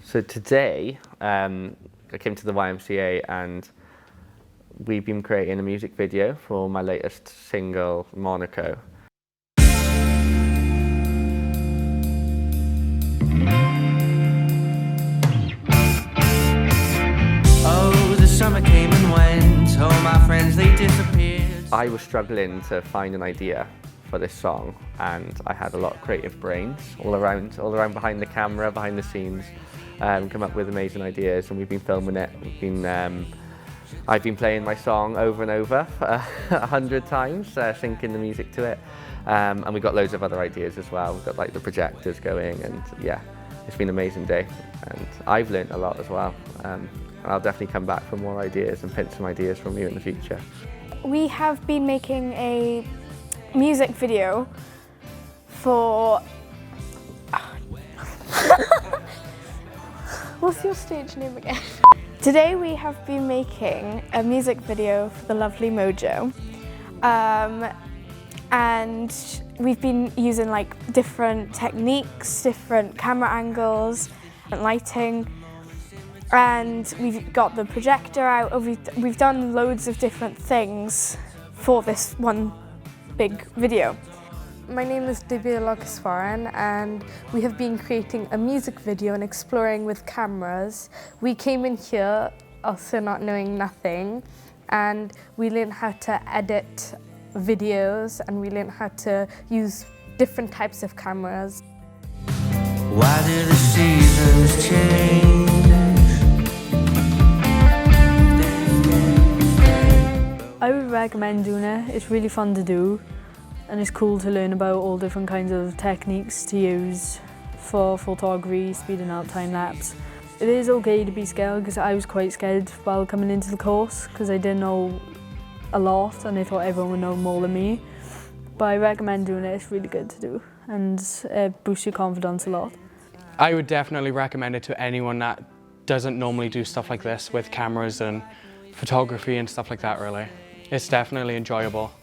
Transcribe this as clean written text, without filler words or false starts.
So today, I came to the YMCA and we've been creating a music video for my latest single, Monaco. Oh, the summer came and went, all my friends, they disappeared. I was struggling to find an idea for this song, and I had a lot of creative brains all around behind the camera, behind the scenes, come up with amazing ideas, and we've been filming it. I've been playing my song over and over 100 times, syncing the music to it, and we've got loads of other ideas as well. We've got like the projectors going, and yeah, it's been an amazing day, and I've learnt a lot as well. And I'll definitely come back for more ideas and pinch some ideas from you in the future. We have been making a music video for... What's your stage name again? Today we have been making a music video for the lovely Mojo. And we've been using like different techniques, different camera angles, and lighting. And we've got the projector out. We've done loads of different things for this one big video. My name is Dysgu and we have been creating a music video and exploring with cameras. We came in here also not knowing nothing, and we learned how to edit videos, and we learned how to use different types of cameras. Why do the seasons change? I would recommend doing it. It's really fun to do, and it's cool to learn about all different kinds of techniques to use for photography, speeding up time lapse. It is okay to be scared, because I was quite scared while coming into the course because I didn't know a lot and I thought everyone would know more than me. But I recommend doing it. It's really good to do, and boosts your confidence a lot. I would definitely recommend it to anyone that doesn't normally do stuff like this with cameras and photography and stuff like that, really. It's definitely enjoyable.